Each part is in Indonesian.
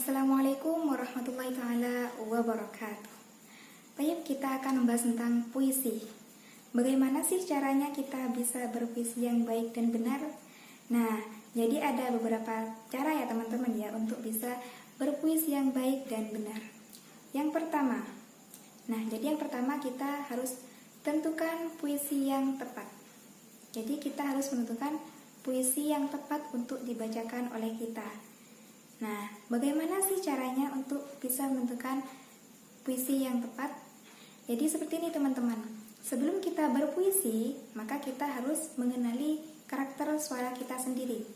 Assalamualaikum warahmatullahi taala wabarakatuh. Baik, kita akan membahas tentang puisi. Bagaimana sih caranya kita bisa berpuisi yang baik dan benar? Nah, jadi ada beberapa cara ya teman-teman ya untuk bisa berpuisi yang baik dan benar. Yang pertama kita harus tentukan puisi yang tepat. Jadi kita harus menentukan puisi yang tepat untuk dibacakan oleh kita. Nah, bagaimana sih caranya untuk bisa menentukan puisi yang tepat? Jadi seperti ini teman-teman. Sebelum kita berpuisi, maka kita harus mengenali karakter suara kita sendiri.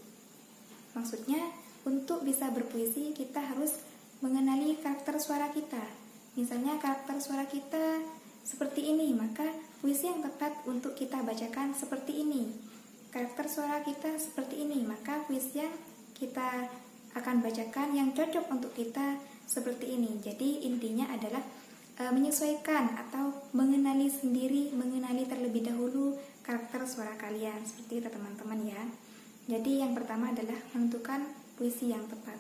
Maksudnya, untuk bisa berpuisi, kita harus mengenali karakter suara kita. Misalnya karakter suara kita seperti ini, maka puisi yang tepat untuk kita bacakan seperti ini. Karakter suara kita seperti ini, maka puisi yang kita akan bacakan yang cocok untuk kita seperti ini. Jadi intinya adalah menyesuaikan atau mengenali sendiri, mengenali terlebih dahulu karakter suara kalian. Seperti itu teman-teman ya. Jadi yang pertama adalah menentukan puisi yang tepat.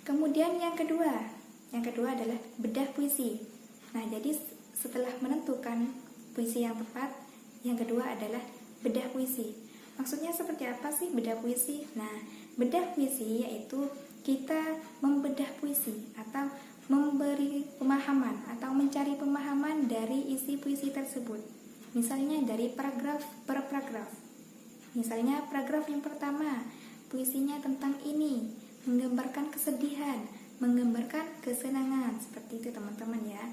Kemudian yang kedua adalah bedah puisi. Nah, jadi setelah menentukan puisi yang tepat, yang kedua adalah bedah puisi. Maksudnya seperti apa sih bedah puisi? Nah, bedah puisi yaitu kita membedah puisi atau memberi pemahaman atau mencari pemahaman dari isi puisi tersebut. Misalnya dari paragraf per paragraf. Misalnya paragraf yang pertama, puisinya tentang ini, menggambarkan kesedihan, menggambarkan kesenangan. Seperti itu teman-teman ya.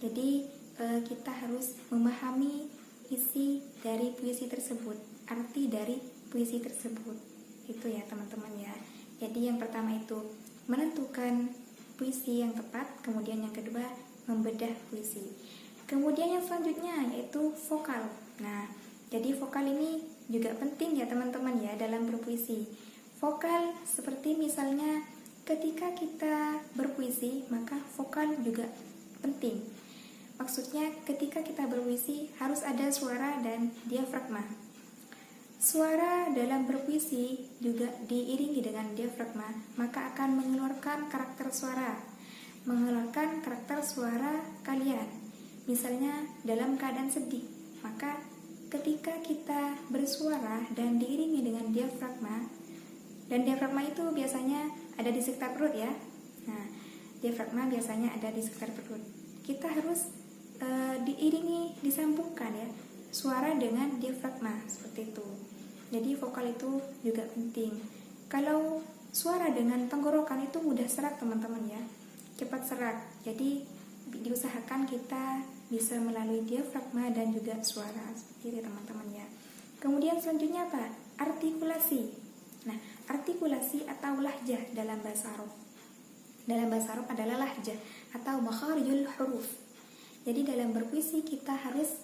Jadi kita harus memahami isi dari puisi tersebut, arti dari puisi tersebut. Itu ya teman-teman ya. Jadi yang pertama itu menentukan puisi yang tepat, kemudian yang kedua membedah puisi. Kemudian yang selanjutnya yaitu vokal. Nah, jadi vokal ini juga penting ya teman-teman ya dalam berpuisi. Vokal seperti misalnya ketika kita berpuisi, maka vokal juga penting. Maksudnya ketika kita berpuisi harus ada suara dan diafragma. Suara dalam berpuisi juga diiringi dengan diafragma, maka akan mengeluarkan karakter suara kalian. Misalnya dalam keadaan sedih, maka ketika kita bersuara dan diiringi dengan diafragma, dan diafragma itu biasanya ada di sekitar perut ya. Nah, diafragma biasanya ada di sekitar perut. Kita harus diiringi, disambungkan ya, suara dengan diafragma seperti itu. Jadi vokal itu juga penting. Kalau suara dengan tenggorokan itu mudah serak teman-teman ya, cepat serak. Jadi diusahakan kita bisa melalui diafragma dan juga suara seperti itu teman-teman ya. Kemudian selanjutnya apa? Artikulasi. Nah, artikulasi atau lahjah dalam bahasa Arab. Dalam bahasa Arab adalah lahjah atau makharijul huruf. Jadi dalam berpuisi kita harus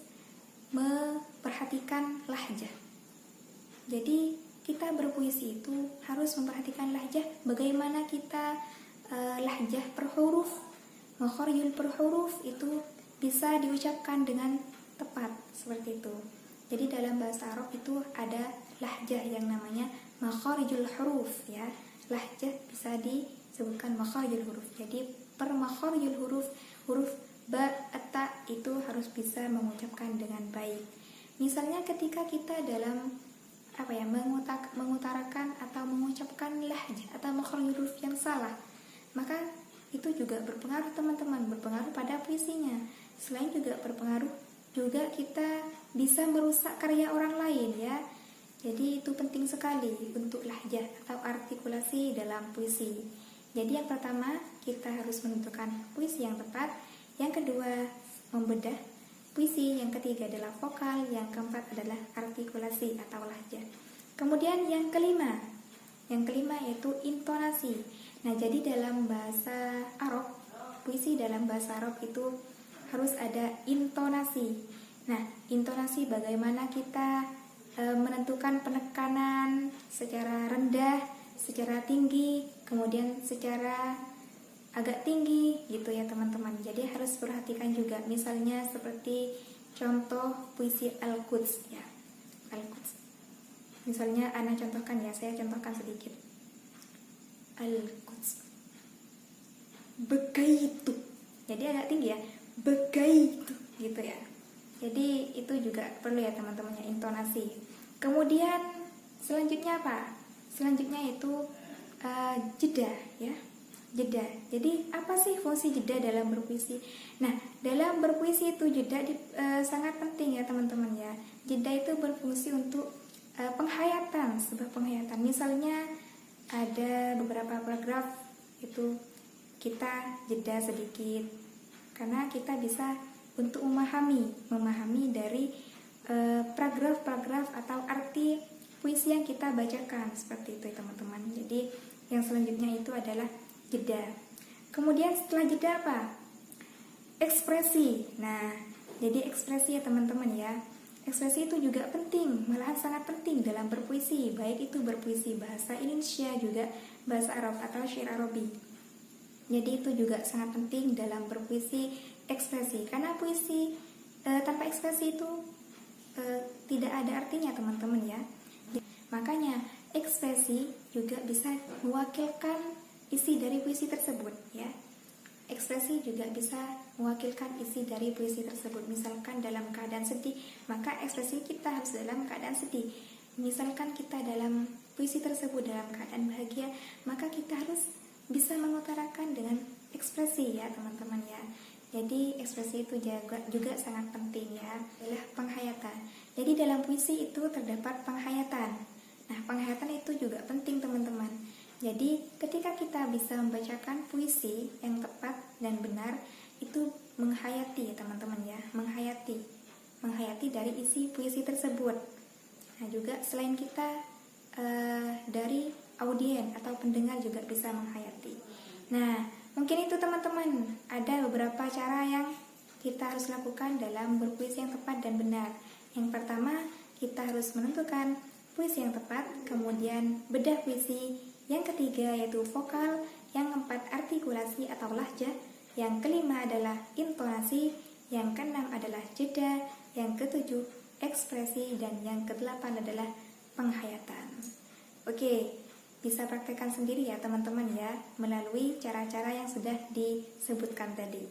memperhatikan lahjah. Jadi kita berpuisi itu harus memperhatikan lahjah, bagaimana kita lahjah per huruf, makharijul per huruf itu bisa diucapkan dengan tepat seperti itu. Jadi dalam bahasa Arab itu ada lahjah yang namanya makharijul huruf ya. Lahjah bisa disebutkan makharijul huruf. Jadi per makharijul huruf ba, ta itu harus bisa mengucapkan dengan baik. Misalnya ketika kita dalam mengutarakan atau mengucapkan lahjah atau makhraj huruf yang salah, maka itu juga berpengaruh teman-teman, berpengaruh pada puisinya. Selain juga berpengaruh, juga kita bisa merusak karya orang lain ya. Jadi itu penting sekali untuk lahjah atau artikulasi dalam puisi. Jadi yang pertama kita harus menentukan puisi yang tepat, yang kedua membedah puisi, yang ketiga adalah vokal, yang keempat adalah artikulasi atau lahjah. Kemudian yang kelima yaitu intonasi. Nah, jadi dalam bahasa Arab, puisi dalam bahasa Arab itu harus ada intonasi. Nah, intonasi bagaimana kita menentukan penekanan secara rendah, secara tinggi, kemudian secara agak tinggi gitu ya teman-teman. Jadi harus perhatikan juga. Misalnya seperti contoh puisi Al-Quds ya. Al-Quds. Misalnya saya contohkan sedikit. Al-Quds. begaitu. Jadi agak tinggi ya, begaitu gitu ya. Jadi itu juga perlu ya teman-temannya, intonasi. Kemudian selanjutnya apa? Selanjutnya itu jeda ya. Jeda. Jadi apa sih fungsi jeda dalam berpuisi? Nah, dalam berpuisi itu jeda sangat penting ya teman-teman ya. Jeda itu berfungsi untuk penghayatan, sebuah penghayatan. Misalnya ada beberapa paragraf itu kita jeda sedikit karena kita bisa untuk memahami dari paragraf-paragraf atau arti puisi yang kita bacakan, seperti itu ya teman-teman. Jadi yang selanjutnya itu adalah jeda. Kemudian setelah jeda apa? Ekspresi. Nah, jadi ekspresi ya teman-teman ya. Ekspresi itu juga penting, malahan sangat penting dalam berpuisi, baik itu berpuisi bahasa Indonesia juga bahasa Arab atau syair Arabi. Jadi itu juga sangat penting dalam berpuisi, ekspresi. Karena puisi tanpa ekspresi itu tidak ada artinya teman-teman ya. Makanya ekspresi juga bisa mewakilkan isi dari puisi tersebut ya. Ekspresi juga bisa mewakilkan isi dari puisi tersebut. Misalkan dalam keadaan sedih, maka ekspresi kita harus dalam keadaan sedih. Misalkan kita dalam puisi tersebut dalam keadaan bahagia, maka kita harus bisa mengutarakan dengan ekspresi ya teman-teman ya. Jadi ekspresi itu juga sangat penting ya, adalah penghayatan. Jadi dalam puisi itu terdapat penghayatan. Nah, penghayatan itu juga penting teman-teman. Jadi ketika kita bisa membacakan puisi yang tepat dan benar, itu menghayati ya teman-teman ya, menghayati dari isi puisi tersebut. Nah juga selain kita dari audien atau pendengar juga bisa menghayati. Nah mungkin itu teman-teman, ada beberapa cara yang kita harus lakukan dalam berpuisi yang tepat dan benar. Yang pertama, kita harus menentukan puisi yang tepat, kemudian bedah puisi. Yang ketiga yaitu vokal, yang keempat artikulasi atau lahjah, yang kelima adalah intonasi, yang keenam adalah jeda, yang ketujuh ekspresi, dan yang kedelapan adalah penghayatan. Oke, bisa praktekkan sendiri ya teman-teman ya, melalui cara-cara yang sudah disebutkan tadi.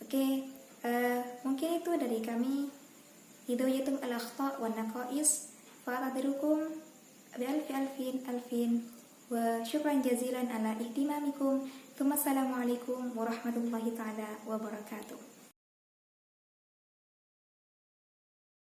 Oke, mungkin itu dari kami. Hidayatum al-akhta wa naqais fa'atadirukum bi-alfin wa syukran jazilan ala ihtimamikum. Assalamualaikum warahmatullahi ta'ala wabarakatuh.